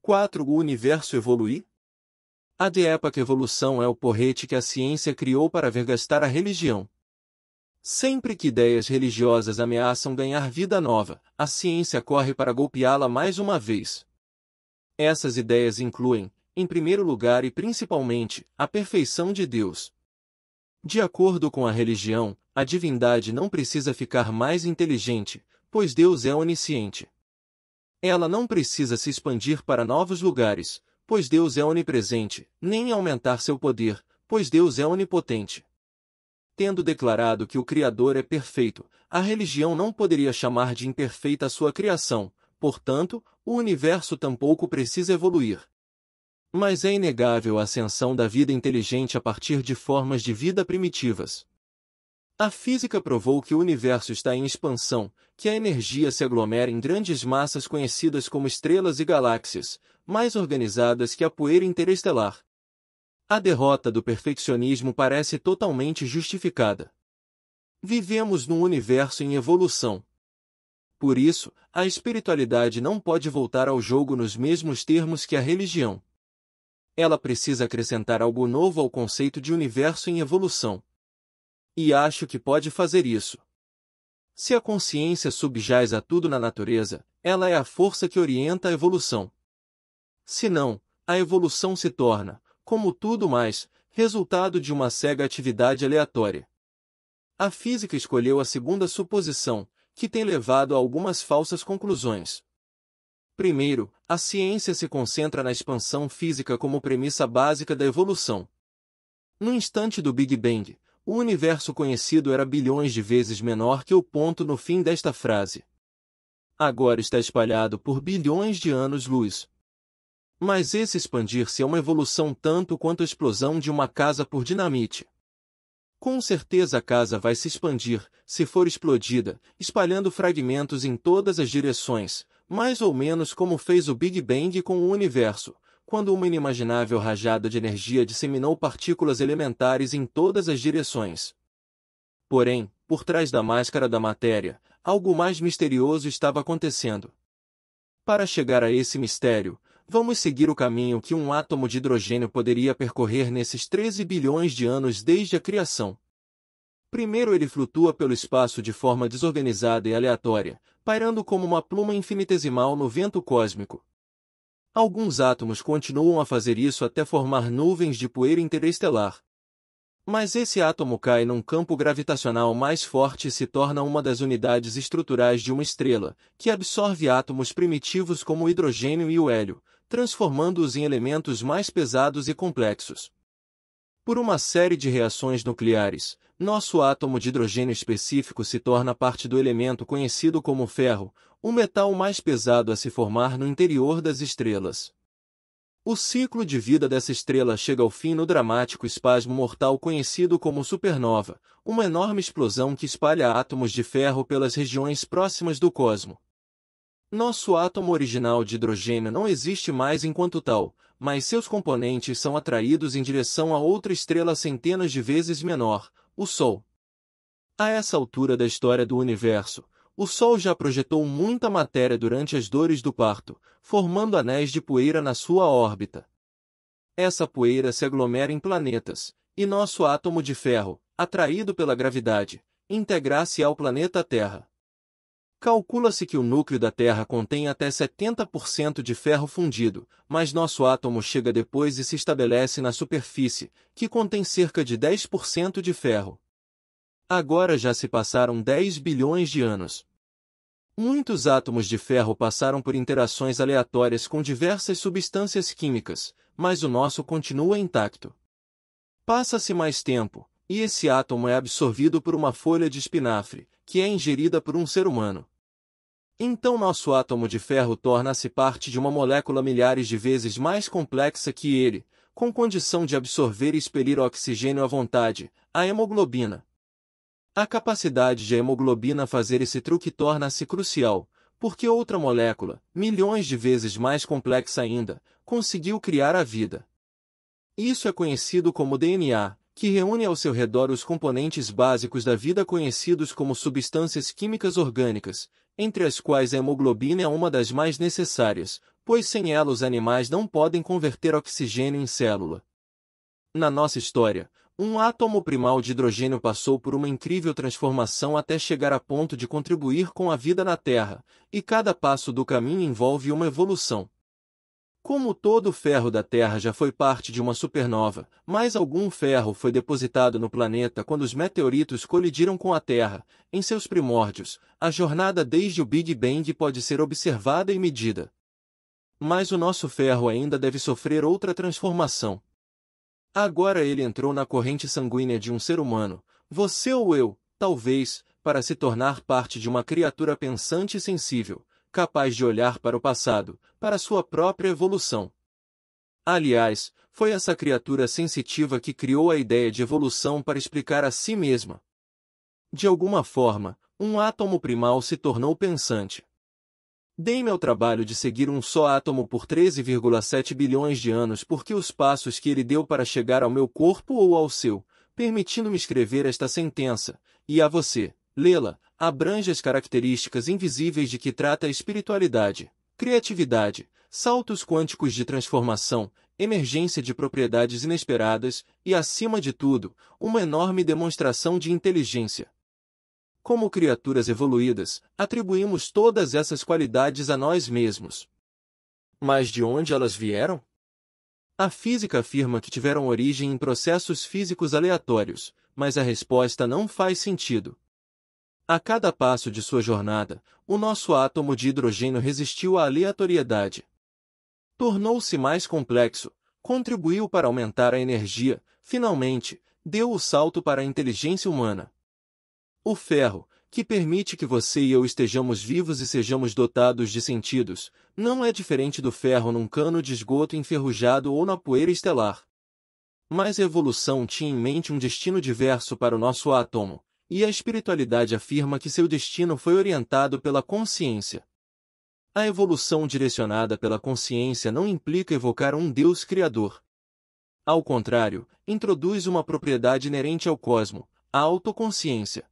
4. O universo evoluir? A de-época evolução é o porrete que a ciência criou para vergastar a religião. Sempre que ideias religiosas ameaçam ganhar vida nova, a ciência corre para golpeá-la mais uma vez. Essas ideias incluem, em primeiro lugar e principalmente, a perfeição de Deus. De acordo com a religião, a divindade não precisa ficar mais inteligente, pois Deus é onisciente. Ela não precisa se expandir para novos lugares, pois Deus é onipresente, nem aumentar seu poder, pois Deus é onipotente. Tendo declarado que o Criador é perfeito, a religião não poderia chamar de imperfeita a sua criação, portanto, o universo tampouco precisa evoluir. Mas é inegável a ascensão da vida inteligente a partir de formas de vida primitivas. A física provou que o universo está em expansão, que a energia se aglomera em grandes massas conhecidas como estrelas e galáxias, mais organizadas que a poeira interestelar. A derrota do perfeccionismo parece totalmente justificada. Vivemos num universo em evolução. Por isso, a espiritualidade não pode voltar ao jogo nos mesmos termos que a religião. Ela precisa acrescentar algo novo ao conceito de universo em evolução. E acho que pode fazer isso. Se a consciência subjaz a tudo na natureza, ela é a força que orienta a evolução. Se não, a evolução se torna, como tudo mais, resultado de uma cega atividade aleatória. A física escolheu a segunda suposição, que tem levado a algumas falsas conclusões. Primeiro, a ciência se concentra na expansão física como premissa básica da evolução. No instante do Big Bang, o universo conhecido era bilhões de vezes menor que o ponto no fim desta frase. Agora está espalhado por bilhões de anos-luz. Mas esse expandir-se é uma evolução tanto quanto a explosão de uma casa por dinamite. Com certeza a casa vai se expandir, se for explodida, espalhando fragmentos em todas as direções, mais ou menos como fez o Big Bang com o universo, quando uma inimaginável rajada de energia disseminou partículas elementares em todas as direções. Porém, por trás da máscara da matéria, algo mais misterioso estava acontecendo. Para chegar a esse mistério, vamos seguir o caminho que um átomo de hidrogênio poderia percorrer nesses 13 bilhões de anos desde a criação. Primeiro ele flutua pelo espaço de forma desorganizada e aleatória, pairando como uma pluma infinitesimal no vento cósmico. Alguns átomos continuam a fazer isso até formar nuvens de poeira interestelar. Mas esse átomo cai num campo gravitacional mais forte e se torna uma das unidades estruturais de uma estrela, que absorve átomos primitivos como o hidrogênio e o hélio, transformando-os em elementos mais pesados e complexos. Por uma série de reações nucleares, nosso átomo de hidrogênio específico se torna parte do elemento conhecido como ferro, o metal mais pesado a se formar no interior das estrelas. O ciclo de vida dessa estrela chega ao fim no dramático espasmo mortal conhecido como supernova, uma enorme explosão que espalha átomos de ferro pelas regiões próximas do cosmo. Nosso átomo original de hidrogênio não existe mais enquanto tal, mas seus componentes são atraídos em direção a outra estrela centenas de vezes menor, o Sol. A essa altura da história do universo, o Sol já projetou muita matéria durante as dores do parto, formando anéis de poeira na sua órbita. Essa poeira se aglomera em planetas, e nosso átomo de ferro, atraído pela gravidade, integra-se ao planeta Terra. Calcula-se que o núcleo da Terra contém até 70% de ferro fundido, mas nosso átomo chega depois e se estabelece na superfície, que contém cerca de 10% de ferro. Agora já se passaram 10 bilhões de anos. Muitos átomos de ferro passaram por interações aleatórias com diversas substâncias químicas, mas o nosso continua intacto. Passa-se mais tempo, e esse átomo é absorvido por uma folha de espinafre, que é ingerida por um ser humano. Então nosso átomo de ferro torna-se parte de uma molécula milhares de vezes mais complexa que ele, com condição de absorver e expelir oxigênio à vontade, a hemoglobina. A capacidade de a hemoglobina fazer esse truque torna-se crucial, porque outra molécula, milhões de vezes mais complexa ainda, conseguiu criar a vida. Isso é conhecido como DNA, que reúne ao seu redor os componentes básicos da vida conhecidos como substâncias químicas orgânicas, entre as quais a hemoglobina é uma das mais necessárias, pois sem ela os animais não podem converter oxigênio em célula. Na nossa história, um átomo primal de hidrogênio passou por uma incrível transformação até chegar a ponto de contribuir com a vida na Terra, e cada passo do caminho envolve uma evolução. Como todo o ferro da Terra já foi parte de uma supernova, mais algum ferro foi depositado no planeta quando os meteoritos colidiram com a Terra. Em seus primórdios, a jornada desde o Big Bang pode ser observada e medida. Mas o nosso ferro ainda deve sofrer outra transformação. Agora ele entrou na corrente sanguínea de um ser humano, você ou eu, talvez, para se tornar parte de uma criatura pensante e sensível, capaz de olhar para o passado, para sua própria evolução. Aliás, foi essa criatura sensitiva que criou a ideia de evolução para explicar a si mesma. De alguma forma, um átomo primal se tornou pensante. Dei-me ao trabalho de seguir um só átomo por 13,7 bilhões de anos porque os passos que ele deu para chegar ao meu corpo ou ao seu, permitindo-me escrever esta sentença, e a você, lê-la, abrange as características invisíveis de que trata a espiritualidade, criatividade, saltos quânticos de transformação, emergência de propriedades inesperadas e, acima de tudo, uma enorme demonstração de inteligência. Como criaturas evoluídas, atribuímos todas essas qualidades a nós mesmos. Mas de onde elas vieram? A física afirma que tiveram origem em processos físicos aleatórios, mas a resposta não faz sentido. A cada passo de sua jornada, o nosso átomo de hidrogênio resistiu à aleatoriedade. Tornou-se mais complexo, contribuiu para aumentar a energia, finalmente, deu o salto para a inteligência humana. O ferro, que permite que você e eu estejamos vivos e sejamos dotados de sentidos, não é diferente do ferro num cano de esgoto enferrujado ou na poeira estelar. Mas a evolução tinha em mente um destino diverso para o nosso átomo, e a espiritualidade afirma que seu destino foi orientado pela consciência. A evolução direcionada pela consciência não implica evocar um Deus criador. Ao contrário, introduz uma propriedade inerente ao cosmo, a autoconsciência.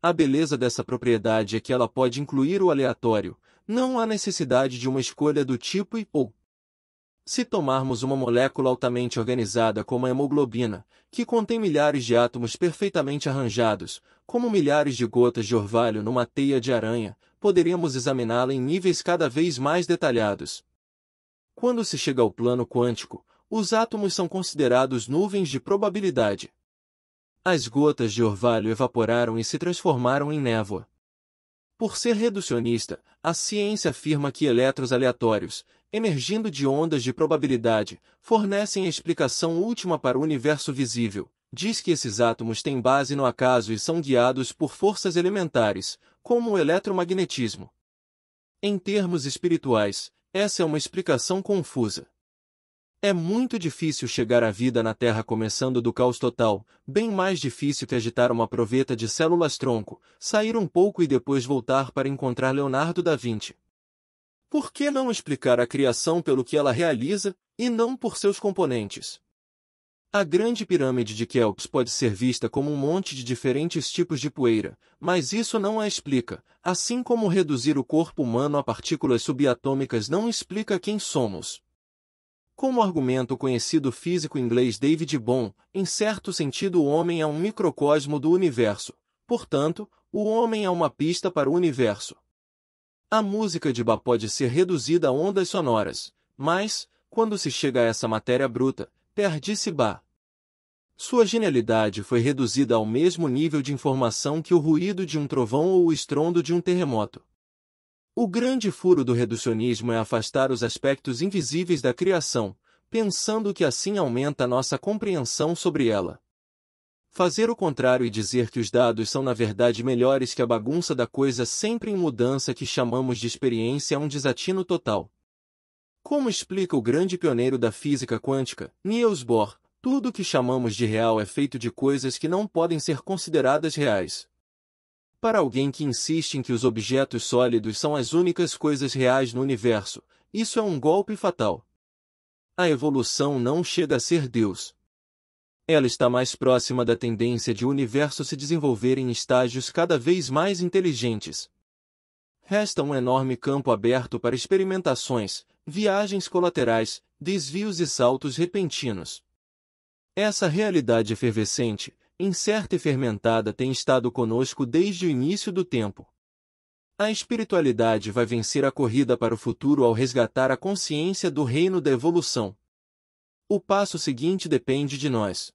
A beleza dessa propriedade é que ela pode incluir o aleatório, não há necessidade de uma escolha do tipo e ou. Se tomarmos uma molécula altamente organizada como a hemoglobina, que contém milhares de átomos perfeitamente arranjados, como milhares de gotas de orvalho numa teia de aranha, poderíamos examiná-la em níveis cada vez mais detalhados. Quando se chega ao plano quântico, os átomos são considerados nuvens de probabilidade. As gotas de orvalho evaporaram e se transformaram em névoa. Por ser reducionista, a ciência afirma que elétrons aleatórios, emergindo de ondas de probabilidade, fornecem a explicação última para o universo visível. Diz que esses átomos têm base no acaso e são guiados por forças elementares, como o eletromagnetismo. Em termos espirituais, essa é uma explicação confusa. É muito difícil chegar à vida na Terra começando do caos total, bem mais difícil que agitar uma proveta de células-tronco, sair um pouco e depois voltar para encontrar Leonardo da Vinci. Por que não explicar a criação pelo que ela realiza, e não por seus componentes? A grande pirâmide de Quéops pode ser vista como um monte de diferentes tipos de poeira, mas isso não a explica, assim como reduzir o corpo humano a partículas subatômicas não explica quem somos. Como argumenta o conhecido físico inglês David Bohm, em certo sentido o homem é um microcosmo do universo, portanto, o homem é uma pista para o universo. A música de Bach pode ser reduzida a ondas sonoras, mas, quando se chega a essa matéria bruta, perde-se Bach. Sua genialidade foi reduzida ao mesmo nível de informação que o ruído de um trovão ou o estrondo de um terremoto. O grande furo do reducionismo é afastar os aspectos invisíveis da criação, pensando que assim aumenta a nossa compreensão sobre ela. Fazer o contrário e dizer que os dados são na verdade melhores que a bagunça da coisa sempre em mudança que chamamos de experiência é um desatino total. Como explica o grande pioneiro da física quântica, Niels Bohr, tudo o que chamamos de real é feito de coisas que não podem ser consideradas reais. Para alguém que insiste em que os objetos sólidos são as únicas coisas reais no universo, isso é um golpe fatal. A evolução não chega a ser Deus. Ela está mais próxima da tendência de o universo se desenvolver em estágios cada vez mais inteligentes. Resta um enorme campo aberto para experimentações, viagens colaterais, desvios e saltos repentinos. Essa realidade efervescente, incerta e fermentada tem estado conosco desde o início do tempo. A espiritualidade vai vencer a corrida para o futuro ao resgatar a consciência do reino da evolução. O passo seguinte depende de nós.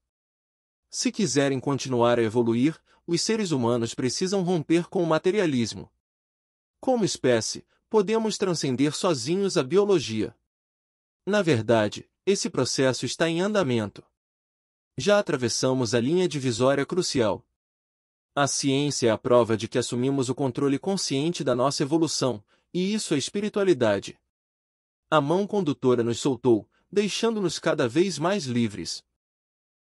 Se quiserem continuar a evoluir, os seres humanos precisam romper com o materialismo. Como espécie, podemos transcender sozinhos a biologia. Na verdade, esse processo está em andamento. Já atravessamos a linha divisória crucial. A ciência é a prova de que assumimos o controle consciente da nossa evolução, e isso é espiritualidade. A mão condutora nos soltou, deixando-nos cada vez mais livres.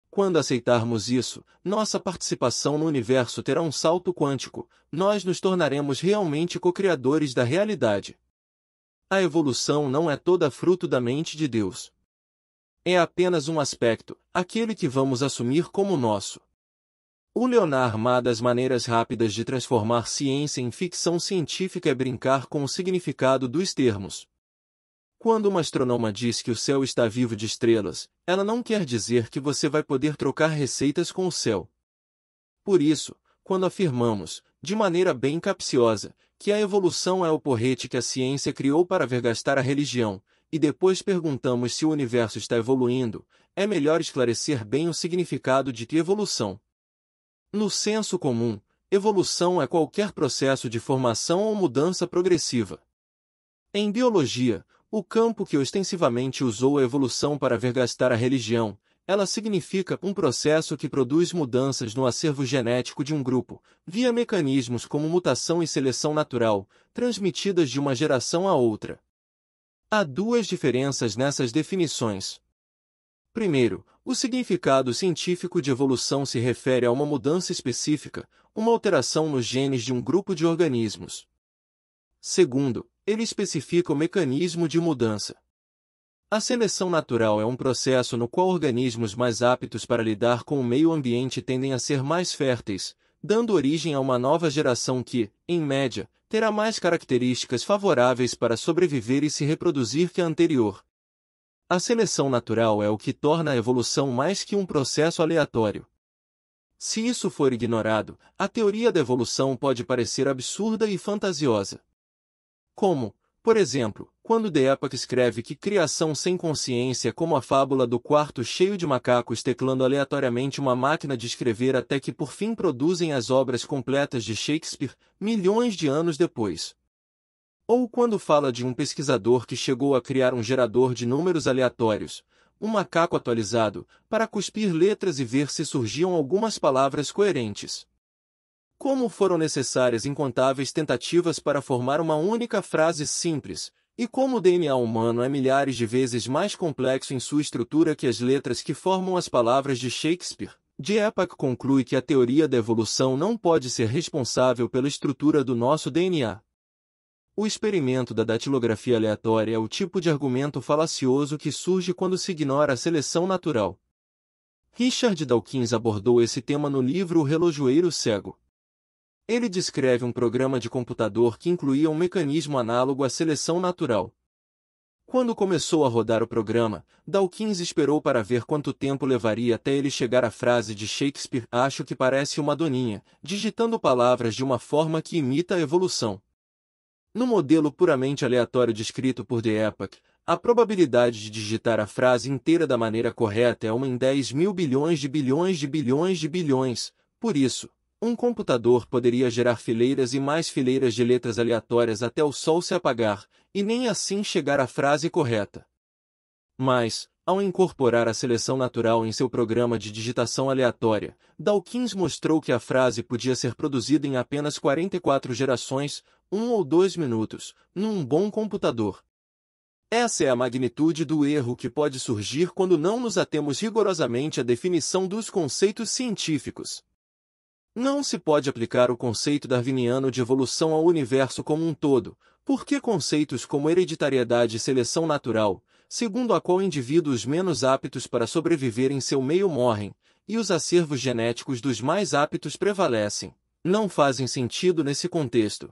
Quando aceitarmos isso, nossa participação no universo terá um salto quântico, nós nos tornaremos realmente co-criadores da realidade. A evolução não é toda fruto da mente de Deus. É apenas um aspecto, aquele que vamos assumir como nosso. O Leonard Má das maneiras rápidas de transformar ciência em ficção científica é brincar com o significado dos termos. Quando uma astrônoma diz que o céu está vivo de estrelas, ela não quer dizer que você vai poder trocar receitas com o céu. Por isso, quando afirmamos, de maneira bem capciosa, que a evolução é o porrete que a ciência criou para vergastar a religião, e depois perguntamos se o universo está evoluindo, é melhor esclarecer bem o significado de evolução. No senso comum, evolução é qualquer processo de formação ou mudança progressiva. Em biologia, o campo que ostensivamente usou a evolução para vergastar a religião, ela significa um processo que produz mudanças no acervo genético de um grupo, via mecanismos como mutação e seleção natural, transmitidas de uma geração a outra. Há duas diferenças nessas definições. Primeiro, o significado científico de evolução se refere a uma mudança específica, uma alteração nos genes de um grupo de organismos. Segundo, ele especifica o mecanismo de mudança. A seleção natural é um processo no qual organismos mais aptos para lidar com o meio ambiente tendem a ser mais férteis, dando origem a uma nova geração que, em média, terá mais características favoráveis para sobreviver e se reproduzir que a anterior. A seleção natural é o que torna a evolução mais que um processo aleatório. Se isso for ignorado, a teoria da evolução pode parecer absurda e fantasiosa. Como, por exemplo, quando Deepak escreve que criação sem consciência é como a fábula do quarto cheio de macacos teclando aleatoriamente uma máquina de escrever até que por fim produzem as obras completas de Shakespeare, milhões de anos depois. Ou quando fala de um pesquisador que chegou a criar um gerador de números aleatórios, um macaco atualizado, para cuspir letras e ver se surgiam algumas palavras coerentes. Como foram necessárias incontáveis tentativas para formar uma única frase simples, e como o DNA humano é milhares de vezes mais complexo em sua estrutura que as letras que formam as palavras de Shakespeare, Deepak conclui que a teoria da evolução não pode ser responsável pela estrutura do nosso DNA. O experimento da datilografia aleatória é o tipo de argumento falacioso que surge quando se ignora a seleção natural. Richard Dawkins abordou esse tema no livro O Relojoeiro Cego. Ele descreve um programa de computador que incluía um mecanismo análogo à seleção natural. Quando começou a rodar o programa, Dawkins esperou para ver quanto tempo levaria até ele chegar à frase de Shakespeare "Acho que parece uma doninha", digitando palavras de uma forma que imita a evolução. No modelo puramente aleatório descrito por Deepak, a probabilidade de digitar a frase inteira da maneira correta é 1 em 10 mil bilhões de bilhões de bilhões de bilhões. Por isso, um computador poderia gerar fileiras e mais fileiras de letras aleatórias até o sol se apagar, e nem assim chegar à frase correta. Mas, ao incorporar a seleção natural em seu programa de digitação aleatória, Dawkins mostrou que a frase podia ser produzida em apenas 44 gerações, 1 ou 2 minutos, num bom computador. Essa é a magnitude do erro que pode surgir quando não nos atemos rigorosamente à definição dos conceitos científicos. Não se pode aplicar o conceito darwiniano de evolução ao universo como um todo, porque conceitos como hereditariedade e seleção natural, segundo a qual indivíduos menos aptos para sobreviver em seu meio morrem, e os acervos genéticos dos mais aptos prevalecem, não fazem sentido nesse contexto.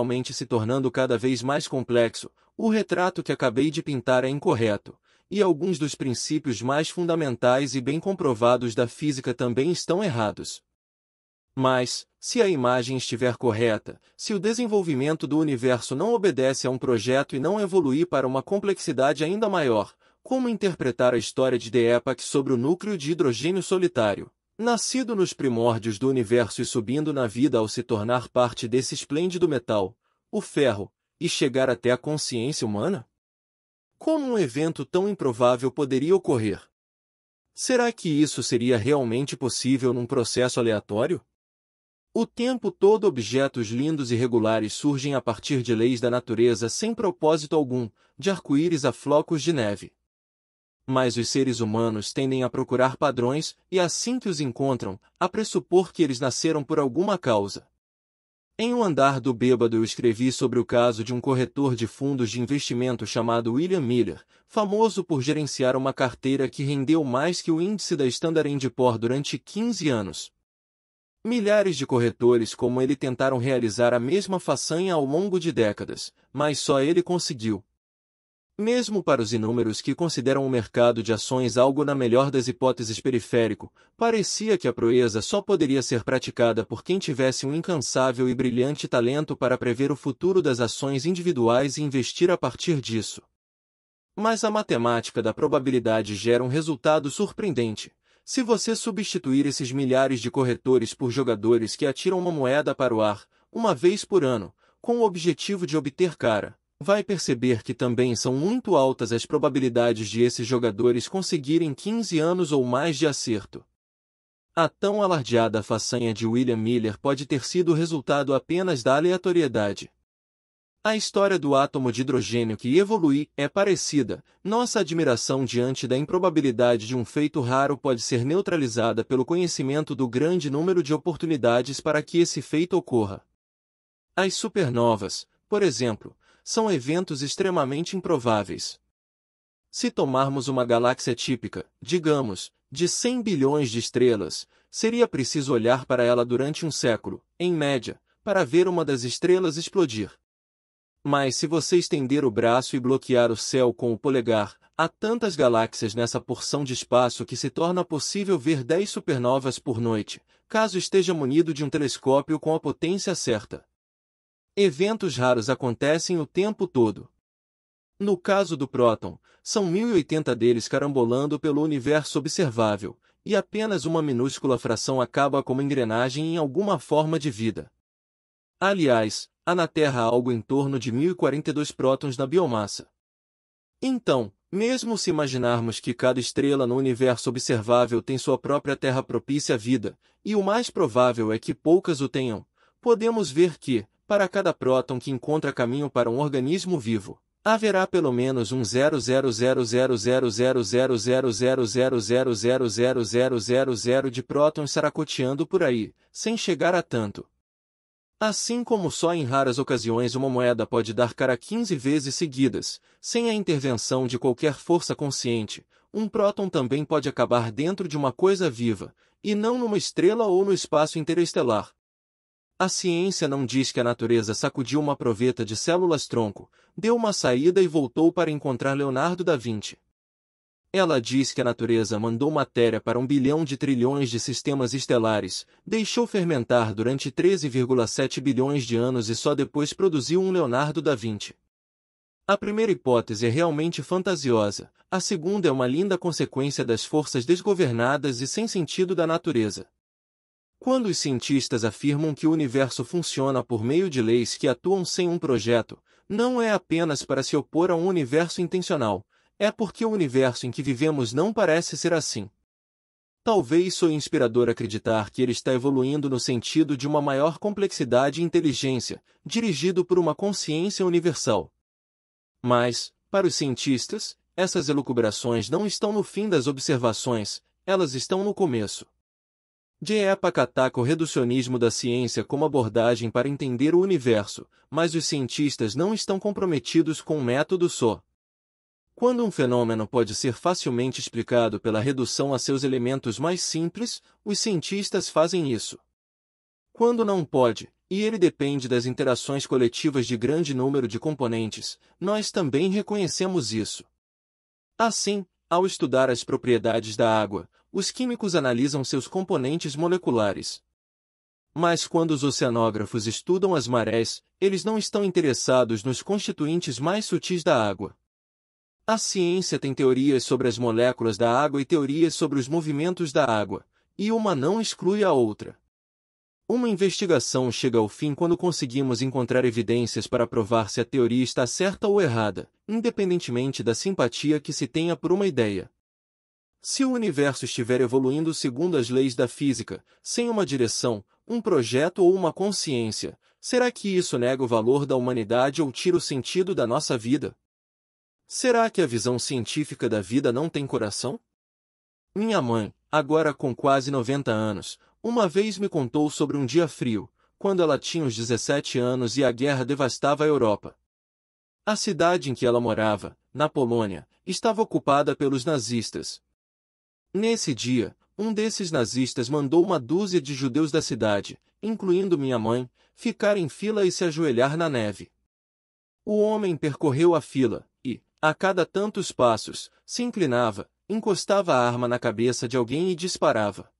mentalmente se tornando cada vez mais complexo, o retrato que acabei de pintar é incorreto, e alguns dos princípios mais fundamentais e bem comprovados da física também estão errados. Mas, se a imagem estiver correta, se o desenvolvimento do universo não obedece a um projeto e não evoluir para uma complexidade ainda maior, como interpretar a história de Deepak sobre o núcleo de hidrogênio solitário, nascido nos primórdios do universo e subindo na vida ao se tornar parte desse esplêndido metal, o ferro, e chegar até a consciência humana? Como um evento tão improvável poderia ocorrer? Será que isso seria realmente possível num processo aleatório? O tempo todo objetos lindos e regulares surgem a partir de leis da natureza sem propósito algum, de arco-íris a flocos de neve. Mas os seres humanos tendem a procurar padrões e, assim que os encontram, a pressupor que eles nasceram por alguma causa. Em O Andar do Bêbado eu escrevi sobre o caso de um corretor de fundos de investimento chamado William Miller, famoso por gerenciar uma carteira que rendeu mais que o índice da Standard & Poor's durante 15 anos. Milhares de corretores como ele tentaram realizar a mesma façanha ao longo de décadas, mas só ele conseguiu. Mesmo para os inúmeros que consideram o mercado de ações algo na melhor das hipóteses periférico, parecia que a proeza só poderia ser praticada por quem tivesse um incansável e brilhante talento para prever o futuro das ações individuais e investir a partir disso. Mas a matemática da probabilidade gera um resultado surpreendente. Se você substituir esses milhares de corretores por jogadores que atiram uma moeda para o ar, uma vez por ano, com o objetivo de obter cara, vai perceber que também são muito altas as probabilidades de esses jogadores conseguirem 15 anos ou mais de acerto. A tão alardeada façanha de William Miller pode ter sido o resultado apenas da aleatoriedade. A história do átomo de hidrogênio que evolui é parecida. Nossa admiração diante da improbabilidade de um feito raro pode ser neutralizada pelo conhecimento do grande número de oportunidades para que esse feito ocorra. As supernovas, por exemplo, são eventos extremamente improváveis. Se tomarmos uma galáxia típica, digamos, de 100 bilhões de estrelas, seria preciso olhar para ela durante um século, em média, para ver uma das estrelas explodir. Mas se você estender o braço e bloquear o céu com o polegar, há tantas galáxias nessa porção de espaço que se torna possível ver 10 supernovas por noite, caso esteja munido de um telescópio com a potência certa. Eventos raros acontecem o tempo todo. No caso do próton, são 1080 deles carambolando pelo universo observável, e apenas uma minúscula fração acaba como engrenagem em alguma forma de vida. Aliás, há na Terra algo em torno de 1042 prótons na biomassa. Então, mesmo se imaginarmos que cada estrela no universo observável tem sua própria terra propícia à vida, e o mais provável é que poucas o tenham, podemos ver que, para cada próton que encontra caminho para um organismo vivo, haverá pelo menos um 0,00000000000000000 de prótons saracoteando por aí, sem chegar a tanto. Assim como só em raras ocasiões uma moeda pode dar cara 15 vezes seguidas, sem a intervenção de qualquer força consciente, um próton também pode acabar dentro de uma coisa viva, e não numa estrela ou no espaço interestelar. A ciência não diz que a natureza sacudiu uma proveta de células-tronco, deu uma saída e voltou para encontrar Leonardo da Vinci. Ela diz que a natureza mandou matéria para 1 bilhão de trilhões de sistemas estelares, deixou fermentar durante 13,7 bilhões de anos e só depois produziu um Leonardo da Vinci. A primeira hipótese é realmente fantasiosa, a segunda é uma linda consequência das forças desgovernadas e sem sentido da natureza. Quando os cientistas afirmam que o universo funciona por meio de leis que atuam sem um projeto, não é apenas para se opor a um universo intencional, é porque o universo em que vivemos não parece ser assim. Talvez soe inspirador acreditar que ele está evoluindo no sentido de uma maior complexidade e inteligência, dirigido por uma consciência universal. Mas, para os cientistas, essas elucubrações não estão no fim das observações, elas estão no começo. J.E.P. ataca o reducionismo da ciência como abordagem para entender o universo, mas os cientistas não estão comprometidos com um método só. Quando um fenômeno pode ser facilmente explicado pela redução a seus elementos mais simples, os cientistas fazem isso. Quando não pode, e ele depende das interações coletivas de grande número de componentes, nós também reconhecemos isso. Assim, ao estudar as propriedades da água, os químicos analisam seus componentes moleculares. Mas quando os oceanógrafos estudam as marés, eles não estão interessados nos constituintes mais sutis da água. A ciência tem teorias sobre as moléculas da água e teorias sobre os movimentos da água, e uma não exclui a outra. Uma investigação chega ao fim quando conseguimos encontrar evidências para provar se a teoria está certa ou errada, independentemente da simpatia que se tenha por uma ideia. Se o universo estiver evoluindo segundo as leis da física, sem uma direção, um projeto ou uma consciência, será que isso nega o valor da humanidade ou tira o sentido da nossa vida? Será que a visão científica da vida não tem coração? Minha mãe, agora com quase 90 anos, uma vez me contou sobre um dia frio, quando ela tinha uns 17 anos e a guerra devastava a Europa. A cidade em que ela morava, na Polônia, estava ocupada pelos nazistas. Nesse dia, um desses nazistas mandou uma dúzia de judeus da cidade, incluindo minha mãe, ficar em fila e se ajoelhar na neve. O homem percorreu a fila, e, a cada tantos passos, se inclinava, encostava a arma na cabeça de alguém e disparava.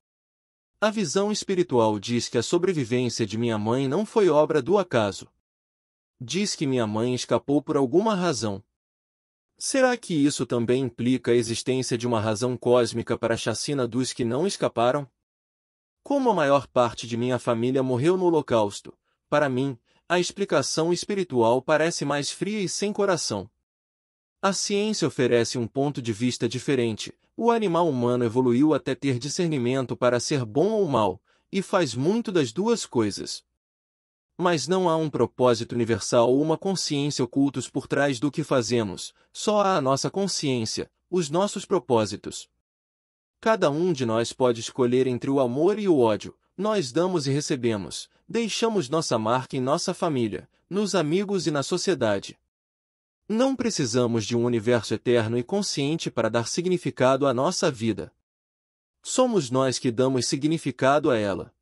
A visão espiritual diz que a sobrevivência de minha mãe não foi obra do acaso. Diz que minha mãe escapou por alguma razão. Será que isso também implica a existência de uma razão cósmica para a chacina dos que não escaparam? Como a maior parte de minha família morreu no Holocausto, para mim, a explicação espiritual parece mais fria e sem coração. A ciência oferece um ponto de vista diferente. O animal humano evoluiu até ter discernimento para ser bom ou mal, e faz muito das duas coisas. Mas não há um propósito universal ou uma consciência ocultos por trás do que fazemos, só há a nossa consciência, os nossos propósitos. Cada um de nós pode escolher entre o amor e o ódio, nós damos e recebemos, deixamos nossa marca em nossa família, nos amigos e na sociedade. Não precisamos de um universo eterno e consciente para dar significado à nossa vida. Somos nós que damos significado a ela.